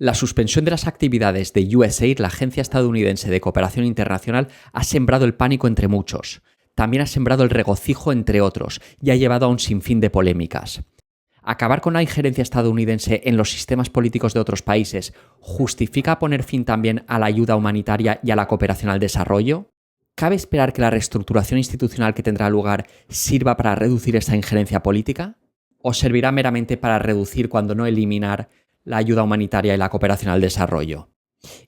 La suspensión de las actividades de USAID, la Agencia Estadounidense de Cooperación Internacional, ha sembrado el pánico entre muchos. También ha sembrado el regocijo entre otros y ha llevado a un sinfín de polémicas. ¿Acabar con la injerencia estadounidense en los sistemas políticos de otros países justifica poner fin también a la ayuda humanitaria y a la cooperación al desarrollo? ¿Cabe esperar que la reestructuración institucional que tendrá lugar sirva para reducir esta injerencia política? ¿O servirá meramente para reducir, cuando no eliminar, la ayuda humanitaria y la cooperación al desarrollo?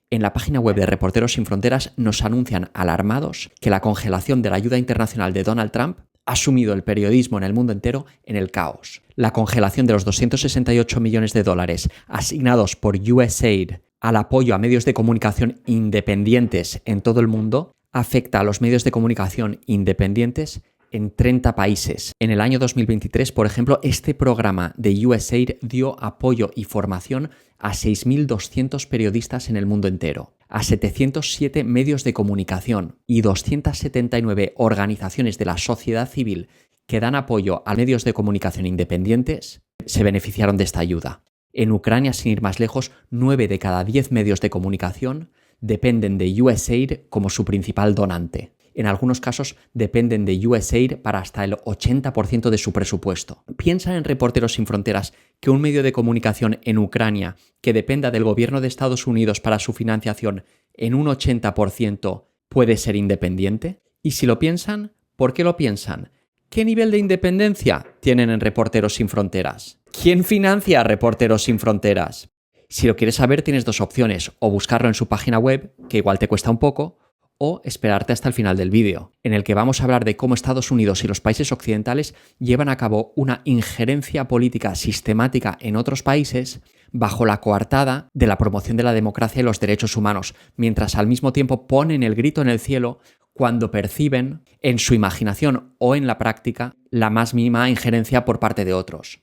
En la página web de Reporteros Sin Fronteras nos anuncian alarmados que la congelación de la ayuda internacional de Donald Trump ha sumido el periodismo en el mundo entero en el caos. La congelación de los 268 millones de dólares asignados por USAID al apoyo a medios de comunicación independientes en todo el mundo afecta a los medios de comunicación independientes en 30 países. En el año 2023, por ejemplo, este programa de USAID dio apoyo y formación a 6.200 periodistas en el mundo entero, a 707 medios de comunicación y 279 organizaciones de la sociedad civil que dan apoyo a medios de comunicación independientes se beneficiaron de esta ayuda. En Ucrania, sin ir más lejos, 9 de cada 10 medios de comunicación dependen de USAID como su principal donante. En algunos casos dependen de USAID para hasta el 80% de su presupuesto. ¿Piensan en Reporteros Sin Fronteras que un medio de comunicación en Ucrania que dependa del gobierno de Estados Unidos para su financiación en un 80% puede ser independiente? Y si lo piensan, ¿por qué lo piensan? ¿Qué nivel de independencia tienen en Reporteros Sin Fronteras? ¿Quién financia a Reporteros Sin Fronteras? Si lo quieres saber, tienes dos opciones: o buscarlo en su página web, que igual te cuesta un poco, o esperarte hasta el final del vídeo, en el que vamos a hablar de cómo Estados Unidos y los países occidentales llevan a cabo una injerencia política sistemática en otros países bajo la coartada de la promoción de la democracia y los derechos humanos, mientras al mismo tiempo ponen el grito en el cielo cuando perciben, en su imaginación o en la práctica, la más mínima injerencia por parte de otros,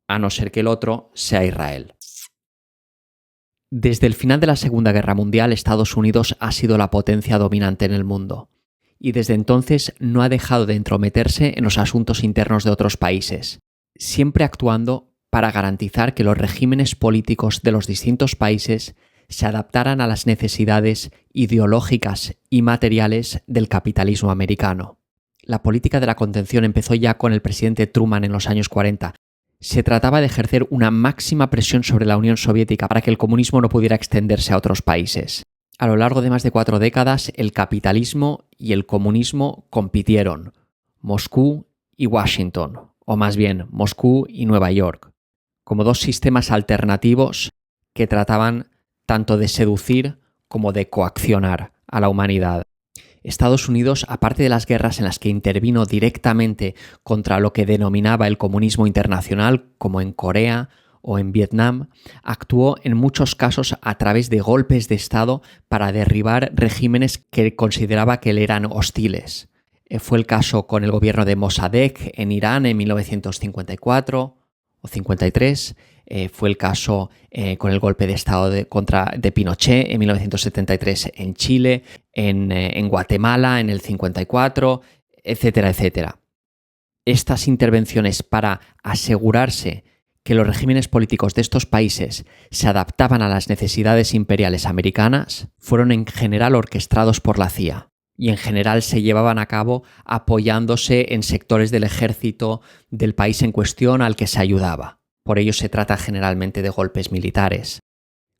a no ser que el otro sea Israel. Desde el final de la Segunda Guerra Mundial, Estados Unidos ha sido la potencia dominante en el mundo, y desde entonces no ha dejado de entrometerse en los asuntos internos de otros países, siempre actuando para garantizar que los regímenes políticos de los distintos países se adaptaran a las necesidades ideológicas y materiales del capitalismo americano. La política de la contención empezó ya con el presidente Truman en los años 40. Se trataba de ejercer una máxima presión sobre la Unión Soviética para que el comunismo no pudiera extenderse a otros países. A lo largo de más de 4 décadas, el capitalismo y el comunismo compitieron, Moscú y Washington, o más bien Moscú y Nueva York, como dos sistemas alternativos que trataban tanto de seducir como de coaccionar a la humanidad. Estados Unidos, aparte de las guerras en las que intervino directamente contra lo que denominaba el comunismo internacional, como en Corea o en Vietnam, actuó en muchos casos a través de golpes de Estado para derribar regímenes que consideraba que le eran hostiles. Fue el caso con el gobierno de Mossadegh en Irán en 1954 o 53. Fue el caso con el golpe de Estado de Pinochet en 1973 en Chile, en Guatemala en el 54, etcétera, etcétera. Estas intervenciones para asegurarse que los regímenes políticos de estos países se adaptaban a las necesidades imperiales americanas fueron en general orquestados por la CIA y en general se llevaban a cabo apoyándose en sectores del ejército del país en cuestión al que se ayudaba. Por ello se trata generalmente de golpes militares.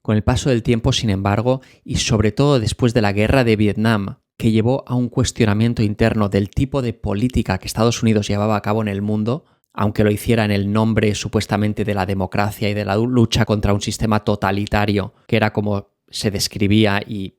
Con el paso del tiempo, sin embargo, y sobre todo después de la guerra de Vietnam, que llevó a un cuestionamiento interno del tipo de política que Estados Unidos llevaba a cabo en el mundo, aunque lo hiciera en el nombre supuestamente de la democracia y de la lucha contra un sistema totalitario, que era como se describía y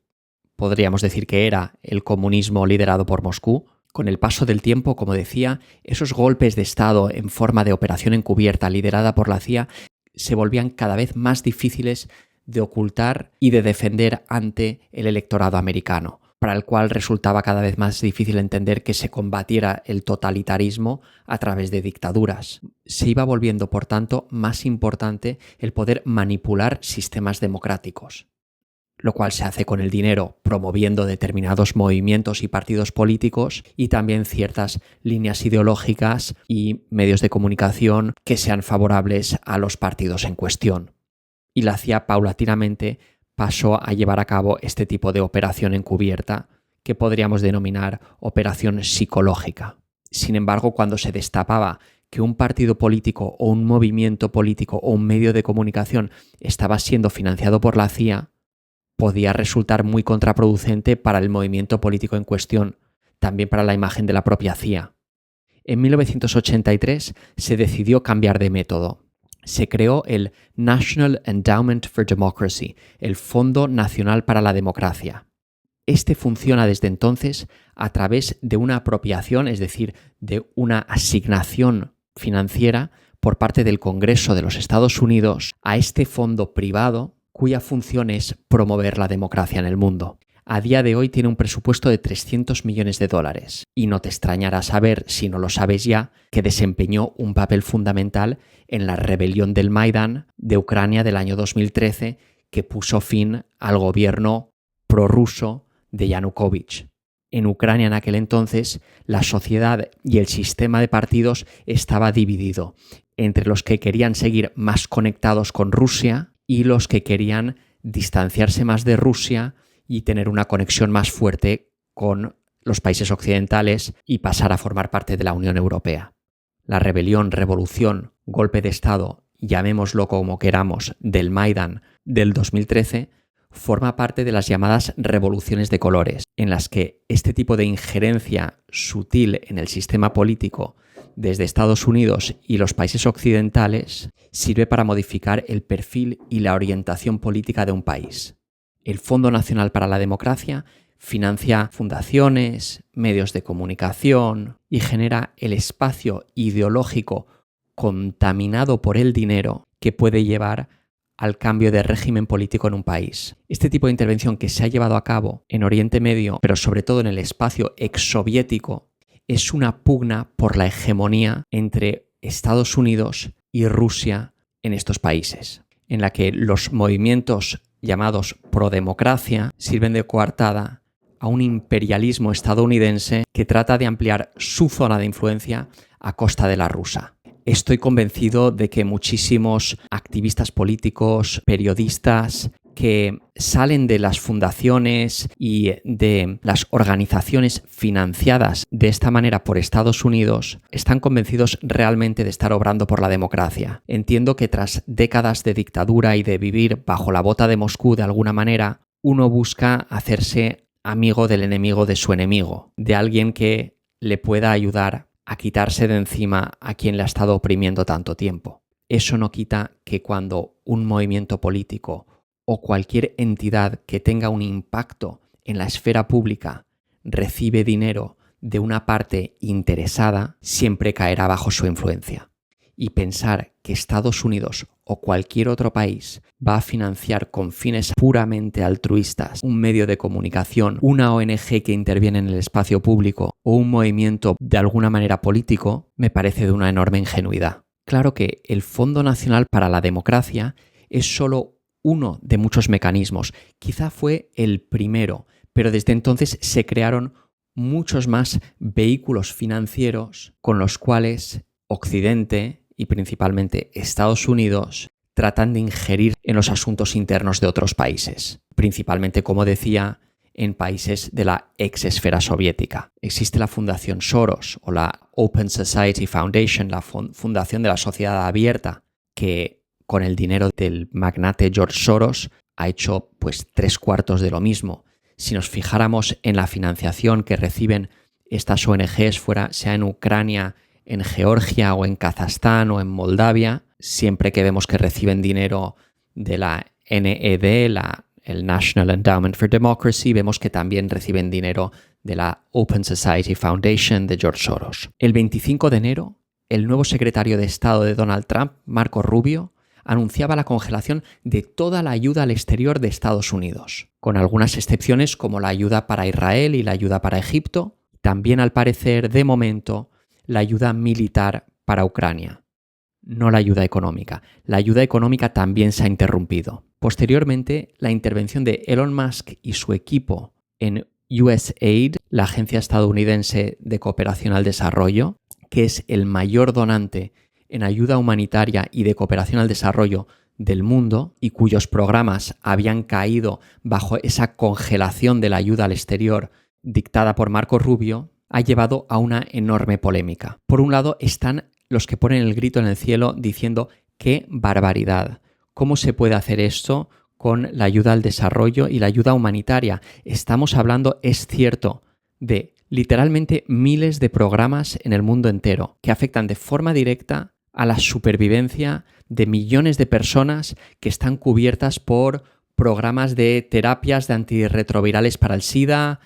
podríamos decir que era el comunismo liderado por Moscú. Con el paso del tiempo, como decía, esos golpes de Estado en forma de operación encubierta liderada por la CIA se volvían cada vez más difíciles de ocultar y de defender ante el electorado americano, para el cual resultaba cada vez más difícil entender que se combatiera el totalitarismo a través de dictaduras. Se iba volviendo, por tanto, más importante el poder manipular sistemas democráticos, lo cual se hace con el dinero, promoviendo determinados movimientos y partidos políticos y también ciertas líneas ideológicas y medios de comunicación que sean favorables a los partidos en cuestión. y la CIA paulatinamente pasó a llevar a cabo este tipo de operación encubierta que podríamos denominar operación psicológica. Sin embargo, cuando se destapaba que un partido político o un movimiento político o un medio de comunicación estaba siendo financiado por la CIA, podía resultar muy contraproducente para el movimiento político en cuestión, también para la imagen de la propia CIA. En 1983 se decidió cambiar de método. Se creó el National Endowment for Democracy, el Fondo Nacional para la Democracia. Este funciona desde entonces a través de una apropiación, es decir, de una asignación financiera por parte del Congreso de los Estados Unidos a este fondo privado cuya función es promover la democracia en el mundo. A día de hoy tiene un presupuesto de $300 millones y no te extrañará saber, si no lo sabes ya, que desempeñó un papel fundamental en la rebelión del Maidán de Ucrania del año 2013 que puso fin al gobierno prorruso de Yanukovych. En Ucrania en aquel entonces la sociedad y el sistema de partidos estaba dividido entre los que querían seguir más conectados con Rusia y los que querían distanciarse más de Rusia y tener una conexión más fuerte con los países occidentales y pasar a formar parte de la Unión Europea. La rebelión, revolución, golpe de Estado, llamémoslo como queramos, del Maidán del 2013, forma parte de las llamadas revoluciones de colores, en las que este tipo de injerencia sutil en el sistema político desde Estados Unidos y los países occidentales sirve para modificar el perfil y la orientación política de un país. El Fondo Nacional para la Democracia financia fundaciones, medios de comunicación y genera el espacio ideológico contaminado por el dinero que puede llevar al cambio de régimen político en un país. Este tipo de intervención que se ha llevado a cabo en Oriente Medio, pero sobre todo en el espacio exsoviético, es una pugna por la hegemonía entre Estados Unidos y Rusia en estos países, en la que los movimientos llamados prodemocracia sirven de coartada a un imperialismo estadounidense que trata de ampliar su zona de influencia a costa de la rusa. Estoy convencido de que muchísimos activistas políticos, periodistas que salen de las fundaciones y de las organizaciones financiadas de esta manera por Estados Unidos están convencidos realmente de estar obrando por la democracia. Entiendo que tras décadas de dictadura y de vivir bajo la bota de Moscú de alguna manera, uno busca hacerse amigo del enemigo de su enemigo, de alguien que le pueda ayudar a quitarse de encima a quien le ha estado oprimiendo tanto tiempo. Eso no quita que cuando un movimiento político o cualquier entidad que tenga un impacto en la esfera pública recibe dinero de una parte interesada, siempre caerá bajo su influencia. Y pensar que Estados Unidos o cualquier otro país va a financiar con fines puramente altruistas un medio de comunicación, una ONG que interviene en el espacio público o un movimiento de alguna manera político, me parece de una enorme ingenuidad. Claro que el Fondo Nacional para la Democracia es solo uno de muchos mecanismos. Quizá fue el primero, pero desde entonces se crearon muchos más vehículos financieros con los cuales Occidente y principalmente Estados Unidos tratan de ingerir en los asuntos internos de otros países, principalmente, como decía, en países de la ex esfera soviética. Existe la Fundación Soros o la Open Society Foundation, la Fundación de la Sociedad Abierta, que con el dinero del magnate George Soros ha hecho pues 3/4 de lo mismo. Si nos fijáramos en la financiación que reciben estas ONGs, sea en Ucrania, en Georgia o en Kazajstán o en Moldavia, siempre que vemos que reciben dinero de la NED, el National Endowment for Democracy, vemos que también reciben dinero de la Open Society Foundation de George Soros. El 25 de enero, el nuevo secretario de Estado de Donald Trump, Marco Rubio, anunciaba la congelación de toda la ayuda al exterior de Estados Unidos, con algunas excepciones como la ayuda para Israel y la ayuda para Egipto, también al parecer, de momento, la ayuda militar para Ucrania, no la ayuda económica. La ayuda económica también se ha interrumpido. Posteriormente, la intervención de Elon Musk y su equipo en USAID, la agencia estadounidense de cooperación al desarrollo, que es el mayor donante en ayuda humanitaria y de cooperación al desarrollo del mundo y cuyos programas habían caído bajo esa congelación de la ayuda al exterior dictada por Marco Rubio, ha llevado a una enorme polémica. Por un lado están los que ponen el grito en el cielo diciendo ¡qué barbaridad! ¿Cómo se puede hacer esto con la ayuda al desarrollo y la ayuda humanitaria? Estamos hablando, es cierto, de literalmente miles de programas en el mundo entero que afectan de forma directa a la supervivencia de millones de personas que están cubiertas por programas de terapias de antirretrovirales para el SIDA,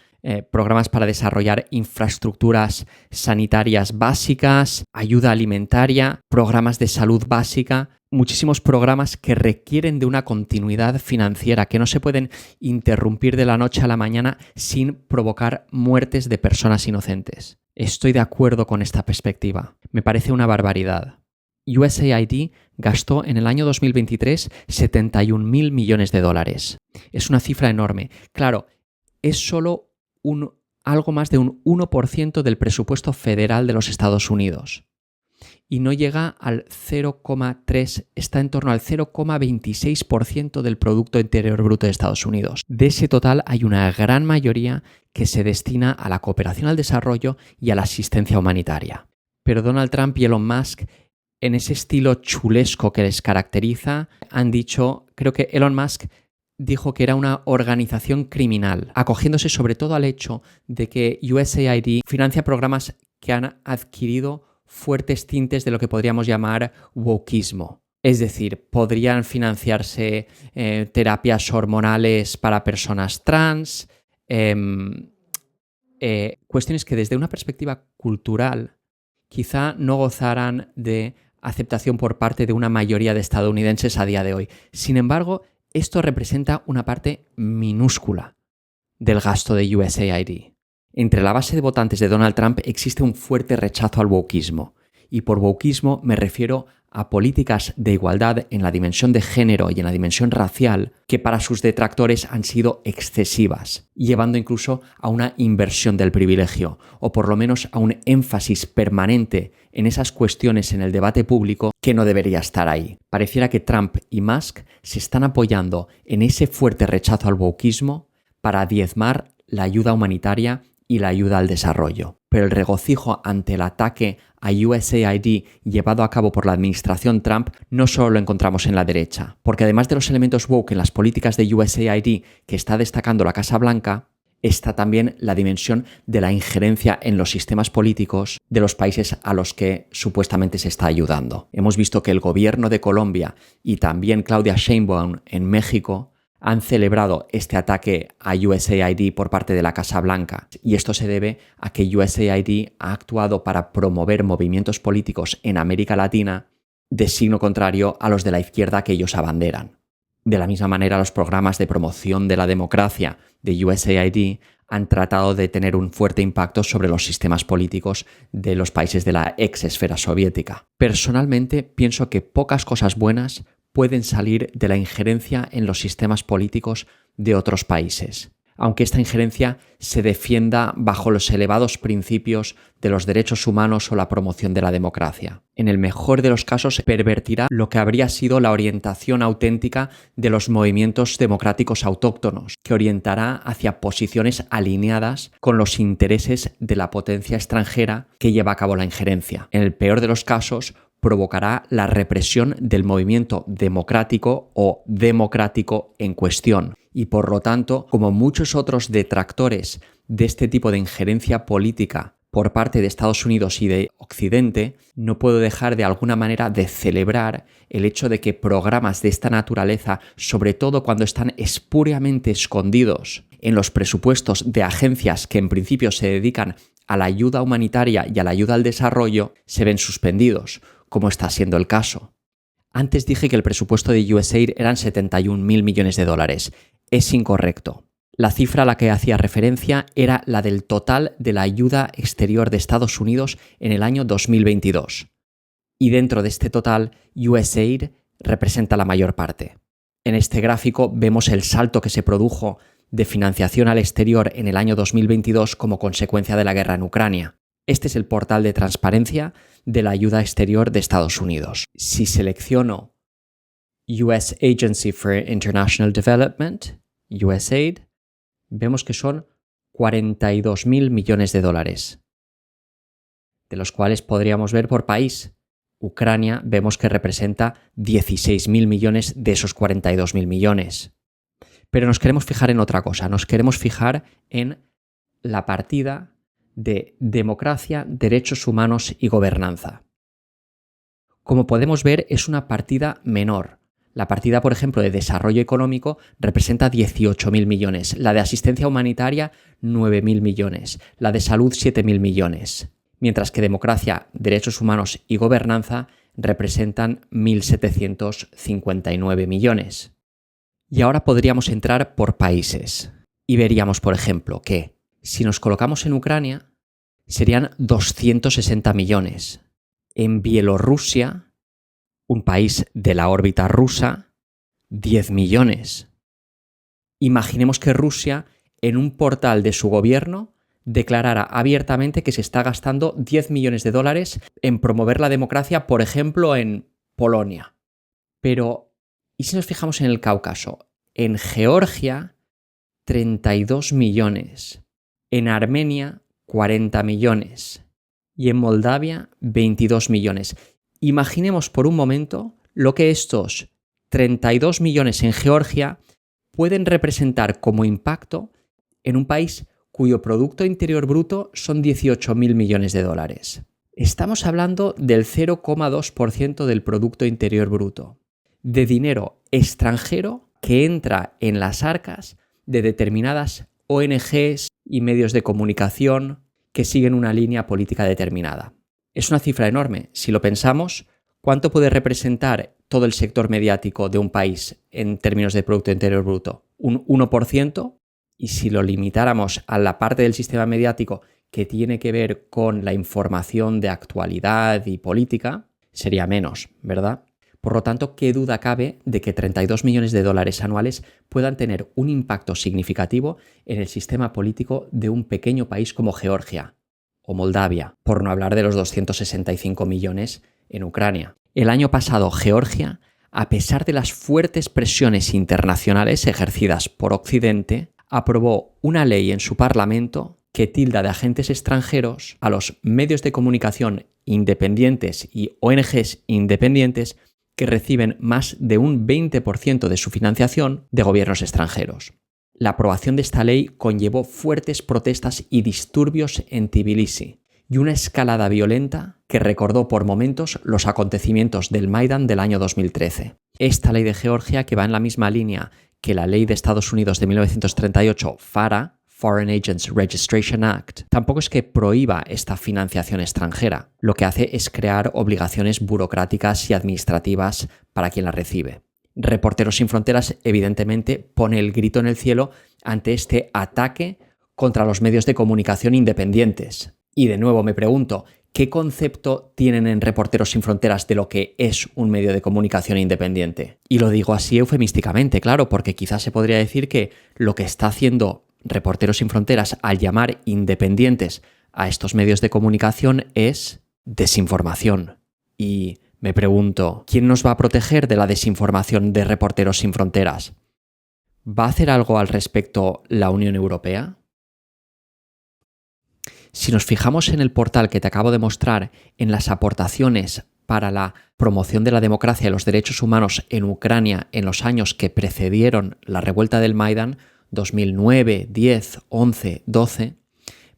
programas para desarrollar infraestructuras sanitarias básicas, ayuda alimentaria, programas de salud básica, muchísimos programas que requieren de una continuidad financiera, que no se pueden interrumpir de la noche a la mañana sin provocar muertes de personas inocentes. Estoy de acuerdo con esta perspectiva. Me parece una barbaridad. USAID gastó en el año 2023 $71.000 millones. Es una cifra enorme. Claro, es solo algo más de un 1% del presupuesto federal de los Estados Unidos. Y no llega al 0,3%, está en torno al 0,26% del Producto Interior Bruto de Estados Unidos. De ese total hay una gran mayoría que se destina a la cooperación al desarrollo y a la asistencia humanitaria. Pero Donald Trump y Elon Musk, en ese estilo chulesco que les caracteriza, han dicho, creo que Elon Musk dijo que era una organización criminal, acogiéndose sobre todo al hecho de que USAID financia programas que han adquirido fuertes tintes de lo que podríamos llamar wokeismo. Es decir, podrían financiarse terapias hormonales para personas trans, cuestiones que desde una perspectiva cultural quizá no gozaran de aceptación por parte de una mayoría de estadounidenses a día de hoy. Sin embargo, esto representa una parte minúscula del gasto de USAID. Entre la base de votantes de Donald Trump existe un fuerte rechazo al wokeismo. Y por wokeismo me refiero a políticas de igualdad en la dimensión de género y en la dimensión racial que para sus detractores han sido excesivas, llevando incluso a una inversión del privilegio, o por lo menos a un énfasis permanente en esas cuestiones en el debate público que no debería estar ahí. Pareciera que Trump y Musk se están apoyando en ese fuerte rechazo al wokeismo para diezmar la ayuda humanitaria y la ayuda al desarrollo. Pero el regocijo ante el ataque a USAID llevado a cabo por la administración Trump no solo lo encontramos en la derecha, porque además de los elementos woke en las políticas de USAID que está destacando la Casa Blanca, está también la dimensión de la injerencia en los sistemas políticos de los países a los que supuestamente se está ayudando. Hemos visto que el gobierno de Colombia y también Claudia Sheinbaum en México han celebrado este ataque a USAID por parte de la Casa Blanca, y esto se debe a que USAID ha actuado para promover movimientos políticos en América Latina de signo contrario a los de la izquierda que ellos abanderan. De la misma manera, los programas de promoción de la democracia de USAID han tratado de tener un fuerte impacto sobre los sistemas políticos de los países de la ex esfera soviética. Personalmente, pienso que pocas cosas buenas pueden salir de la injerencia en los sistemas políticos de otros países, aunque esta injerencia se defienda bajo los elevados principios de los derechos humanos o la promoción de la democracia. En el mejor de los casos, pervertirá lo que habría sido la orientación auténtica de los movimientos democráticos autóctonos, que orientará hacia posiciones alineadas con los intereses de la potencia extranjera que lleva a cabo la injerencia. En el peor de los casos, provocará la represión del movimiento democrático o democrático en cuestión. Y por lo tanto, como muchos otros detractores de este tipo de injerencia política por parte de Estados Unidos y de Occidente, no puedo dejar de alguna manera de celebrar el hecho de que programas de esta naturaleza, sobre todo cuando están espuriamente escondidos en los presupuestos de agencias que en principio se dedican a la ayuda humanitaria y a la ayuda al desarrollo, se ven suspendidos, como está siendo el caso. Antes dije que el presupuesto de USAID eran $71.000 millones. Es incorrecto. La cifra a la que hacía referencia era la del total de la ayuda exterior de Estados Unidos en el año 2022. Y dentro de este total, USAID representa la mayor parte. En este gráfico vemos el salto que se produjo de financiación al exterior en el año 2022 como consecuencia de la guerra en Ucrania. Este es el portal de transparencia de la ayuda exterior de Estados Unidos. Si selecciono US Agency for International Development, USAID, vemos que son 42.000 millones de dólares, de los cuales podríamos ver por país. Ucrania vemos que representa 16.000 millones de esos 42.000 millones. Pero nos queremos fijar en otra cosa, nos queremos fijar en la partida de democracia, derechos humanos y gobernanza. Como podemos ver, es una partida menor. La partida, por ejemplo, de desarrollo económico representa 18.000 millones, la de asistencia humanitaria 9.000 millones, la de salud 7.000 millones, mientras que democracia, derechos humanos y gobernanza representan 1.759 millones. Y ahora podríamos entrar por países y veríamos, por ejemplo, que si nos colocamos en Ucrania serían 260 millones. En Bielorrusia, un país de la órbita rusa, 10 millones. Imaginemos que Rusia, en un portal de su gobierno, declarara abiertamente que se está gastando 10 millones de dólares en promover la democracia, por ejemplo, en Polonia. Pero, ¿y si nos fijamos en el Cáucaso? En Georgia, 32 millones. En Armenia, 40 millones. Y en Moldavia, 22 millones. Imaginemos por un momento lo que estos 32 millones en Georgia pueden representar como impacto en un país cuyo Producto Interior Bruto son 18.000 millones de dólares. Estamos hablando del 0,2% del Producto Interior Bruto, de dinero extranjero que entra en las arcas de determinadas ONGs y medios de comunicación que siguen una línea política determinada. Es una cifra enorme. Si lo pensamos, ¿cuánto puede representar todo el sector mediático de un país en términos de Producto Interior Bruto? ¿Un 1%? Y si lo limitáramos a la parte del sistema mediático que tiene que ver con la información de actualidad y política, sería menos, ¿verdad? Por lo tanto, ¿qué duda cabe de que 32 millones de dólares anuales puedan tener un impacto significativo en el sistema político de un pequeño país como Georgia o Moldavia, por no hablar de los 265 millones en Ucrania? El año pasado, Georgia, a pesar de las fuertes presiones internacionales ejercidas por Occidente, aprobó una ley en su Parlamento que tilda de agentes extranjeros a los medios de comunicación independientes y ONGs independientes que reciben más de un 20% de su financiación de gobiernos extranjeros. La aprobación de esta ley conllevó fuertes protestas y disturbios en Tbilisi y una escalada violenta que recordó por momentos los acontecimientos del Maidán del año 2013. Esta ley de Georgia, que va en la misma línea que la ley de Estados Unidos de 1938, FARA, Foreign Agents Registration Act, tampoco es que prohíba esta financiación extranjera. Lo que hace es crear obligaciones burocráticas y administrativas para quien la recibe. Reporteros Sin Fronteras, evidentemente, pone el grito en el cielo ante este ataque contra los medios de comunicación independientes. Y de nuevo me pregunto, ¿qué concepto tienen en Reporteros Sin Fronteras de lo que es un medio de comunicación independiente? Y lo digo así eufemísticamente, claro, porque quizás se podría decir que lo que está haciendo Reporteros Sin Fronteras al llamar independientes a estos medios de comunicación es desinformación. Y me pregunto, ¿quién nos va a proteger de la desinformación de Reporteros Sin Fronteras? ¿Va a hacer algo al respecto la Unión Europea? Si nos fijamos en el portal que te acabo de mostrar, en las aportaciones para la promoción de la democracia y los derechos humanos en Ucrania en los años que precedieron la revuelta del Maidán, 2009, 10, 11, 12,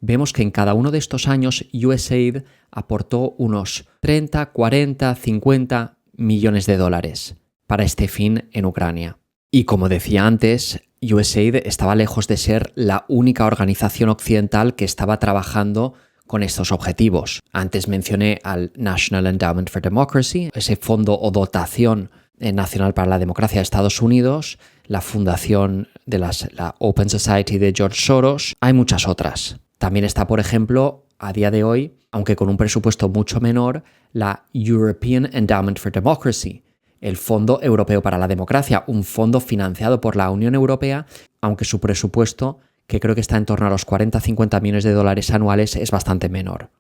vemos que en cada uno de estos años USAID aportó unos 30, 40, 50 millones de dólares para este fin en Ucrania. Y como decía antes, USAID estaba lejos de ser la única organización occidental que estaba trabajando con estos objetivos. Antes mencioné al National Endowment for Democracy, ese fondo o dotación nacional para la democracia de Estados Unidos, la fundación de la Open Society de George Soros. Hay muchas otras. También está, por ejemplo, a día de hoy, aunque con un presupuesto mucho menor, la European Endowment for Democracy, el Fondo Europeo para la Democracia, un fondo financiado por la Unión Europea, aunque su presupuesto, que creo que está en torno a los 40-50 millones de dólares anuales, es bastante menor.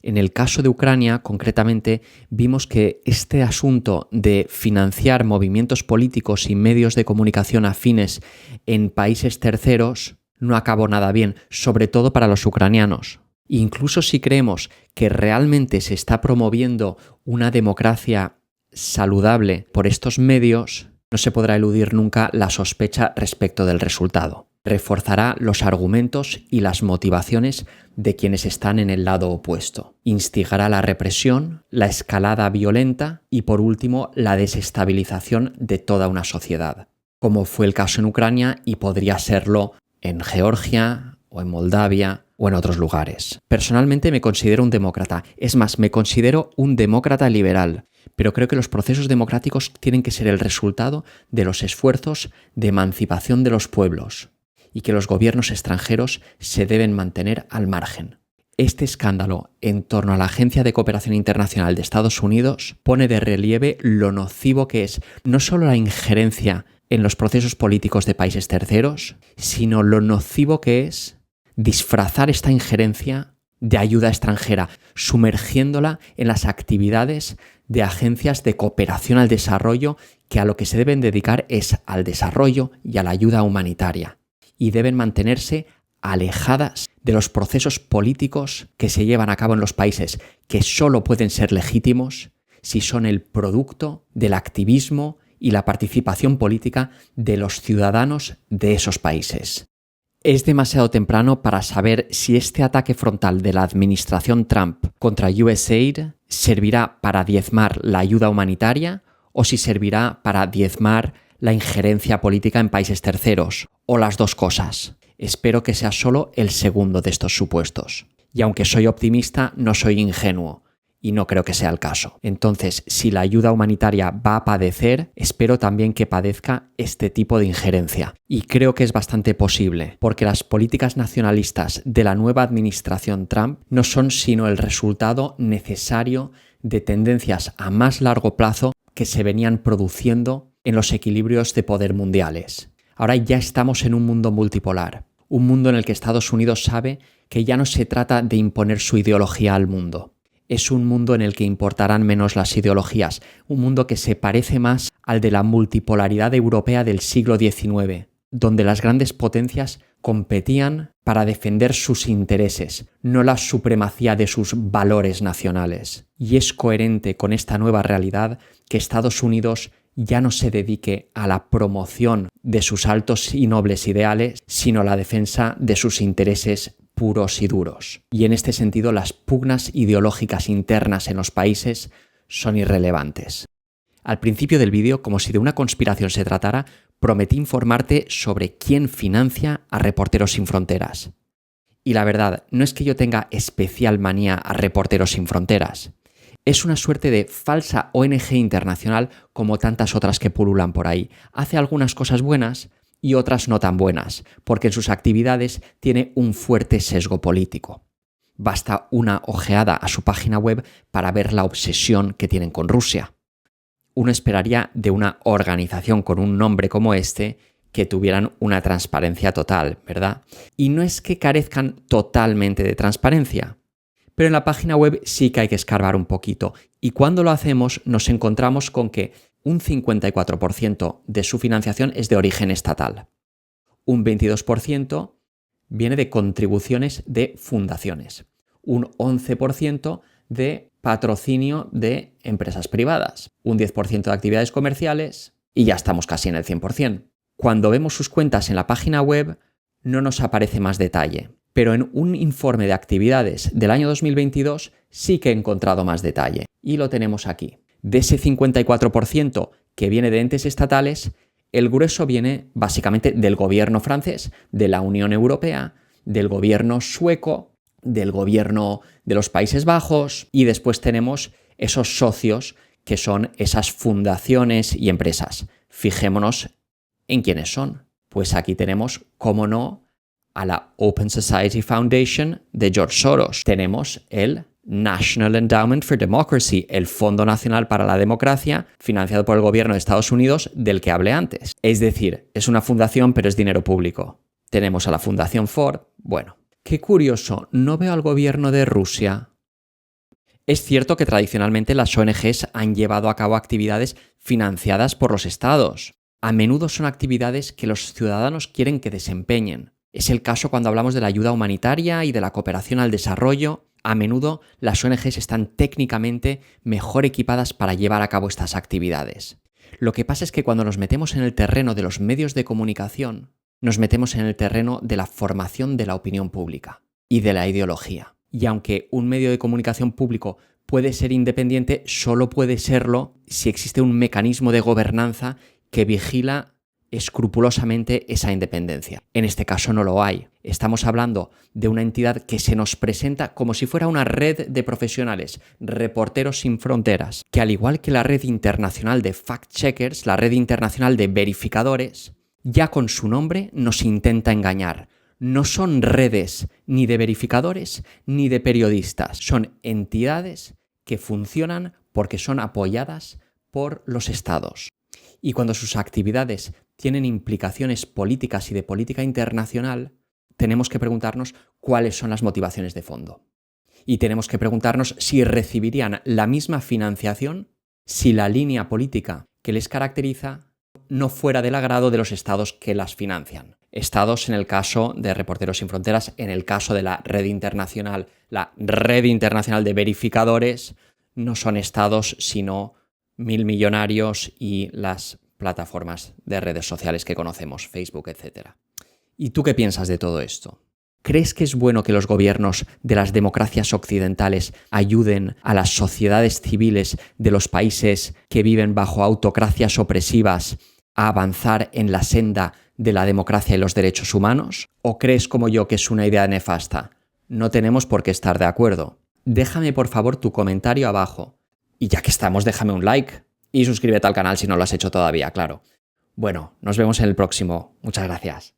En el caso de Ucrania, concretamente, vimos que este asunto de financiar movimientos políticos y medios de comunicación afines en países terceros no acabó nada bien, sobre todo para los ucranianos. Incluso si creemos que realmente se está promoviendo una democracia saludable por estos medios, no se podrá eludir nunca la sospecha respecto del resultado. Reforzará los argumentos y las motivaciones de quienes están en el lado opuesto. Instigará la represión, la escalada violenta y, por último, la desestabilización de toda una sociedad, como fue el caso en Ucrania y podría serlo en Georgia o en Moldavia o en otros lugares. Personalmente me considero un demócrata. Es más, me considero un demócrata liberal. Pero creo que los procesos democráticos tienen que ser el resultado de los esfuerzos de emancipación de los pueblos y que los gobiernos extranjeros se deben mantener al margen. Este escándalo en torno a la Agencia de Cooperación Internacional de Estados Unidos pone de relieve lo nocivo que es no solo la injerencia en los procesos políticos de países terceros, sino lo nocivo que es disfrazar esta injerencia de ayuda extranjera, sumergiéndola en las actividades de agencias de cooperación al desarrollo que a lo que se deben dedicar es al desarrollo y a la ayuda humanitaria. Y deben mantenerse alejadas de los procesos políticos que se llevan a cabo en los países, que solo pueden ser legítimos si son el producto del activismo y la participación política de los ciudadanos de esos países. Es demasiado temprano para saber si este ataque frontal de la administración Trump contra USAID servirá para diezmar la ayuda humanitaria o si servirá para diezmar la injerencia política en países terceros, o las dos cosas. Espero que sea solo el segundo de estos supuestos. Y aunque soy optimista, no soy ingenuo. Y no creo que sea el caso. Entonces, si la ayuda humanitaria va a padecer, espero también que padezca este tipo de injerencia. Y creo que es bastante posible, porque las políticas nacionalistas de la nueva administración Trump no son sino el resultado necesario de tendencias a más largo plazo que se venían produciendo en los equilibrios de poder mundiales. Ahora ya estamos en un mundo multipolar, un mundo en el que Estados Unidos sabe que ya no se trata de imponer su ideología al mundo. Es un mundo en el que importarán menos las ideologías, un mundo que se parece más al de la multipolaridad europea del siglo XIX, donde las grandes potencias competían para defender sus intereses, no la supremacía de sus valores nacionales. Y es coherente con esta nueva realidad que Estados Unidos ya no se dedique a la promoción de sus altos y nobles ideales, sino a la defensa de sus intereses puros y duros. Y en este sentido, las pugnas ideológicas internas en los países son irrelevantes. Al principio del vídeo, como si de una conspiración se tratara, prometí informarte sobre quién financia a Reporteros Sin Fronteras. Y la verdad, no es que yo tenga especial manía a Reporteros Sin Fronteras. Es una suerte de falsa ONG internacional como tantas otras que pululan por ahí. Hace algunas cosas buenas y otras no tan buenas, porque en sus actividades tiene un fuerte sesgo político. Basta una ojeada a su página web para ver la obsesión que tienen con Rusia. Uno esperaría de una organización con un nombre como este que tuvieran una transparencia total, ¿verdad? Y no es que carezcan totalmente de transparencia, pero en la página web sí que hay que escarbar un poquito. Y cuando lo hacemos nos encontramos con que un 54% de su financiación es de origen estatal. Un 22% viene de contribuciones de fundaciones. Un 11% de patrocinio de empresas privadas. Un 10% de actividades comerciales y ya estamos casi en el 100%. Cuando vemos sus cuentas en la página web no nos aparece más detalle. Pero en un informe de actividades del año 2022 sí que he encontrado más detalle. Y lo tenemos aquí. De ese 54% que viene de entes estatales, el grueso viene básicamente del gobierno francés, de la Unión Europea, del gobierno sueco, del gobierno de los Países Bajos y después tenemos esos socios que son esas fundaciones y empresas. Fijémonos en quiénes son. Pues aquí tenemos, cómo no, a la Open Society Foundation de George Soros. Tenemos el National Endowment for Democracy, el Fondo Nacional para la Democracia, financiado por el gobierno de Estados Unidos, del que hablé antes. Es decir, es una fundación, pero es dinero público. Tenemos a la Fundación Ford. Bueno, qué curioso, no veo al gobierno de Rusia. Es cierto que tradicionalmente las ONGs han llevado a cabo actividades financiadas por los estados. A menudo son actividades que los ciudadanos quieren que desempeñen. Es el caso cuando hablamos de la ayuda humanitaria y de la cooperación al desarrollo. A menudo las ONGs están técnicamente mejor equipadas para llevar a cabo estas actividades. Lo que pasa es que cuando nos metemos en el terreno de los medios de comunicación, nos metemos en el terreno de la formación de la opinión pública y de la ideología. Y aunque un medio de comunicación público puede ser independiente, solo puede serlo si existe un mecanismo de gobernanza que vigila escrupulosamente esa independencia. En este caso no lo hay. Estamos hablando de una entidad que se nos presenta como si fuera una red de profesionales, Reporteros Sin Fronteras, que al igual que la red internacional de fact-checkers, la red internacional de verificadores, ya con su nombre nos intenta engañar. No son redes ni de verificadores ni de periodistas, son entidades que funcionan porque son apoyadas por los estados. Y cuando sus actividades tienen implicaciones políticas y de política internacional, tenemos que preguntarnos cuáles son las motivaciones de fondo. Y tenemos que preguntarnos si recibirían la misma financiación si la línea política que les caracteriza no fuera del agrado de los estados que las financian. Estados en el caso de Reporteros Sin Fronteras, en el caso de la red internacional de verificadores, no son estados sino 1000 millonarios y las plataformas de redes sociales que conocemos, Facebook, etc. ¿Y tú qué piensas de todo esto? ¿Crees que es bueno que los gobiernos de las democracias occidentales ayuden a las sociedades civiles de los países que viven bajo autocracias opresivas a avanzar en la senda de la democracia y los derechos humanos? ¿O crees como yo que es una idea nefasta? No tenemos por qué estar de acuerdo. Déjame por favor tu comentario abajo. Y ya que estamos, déjame un like y suscríbete al canal si no lo has hecho todavía, claro. Bueno, nos vemos en el próximo. Muchas gracias.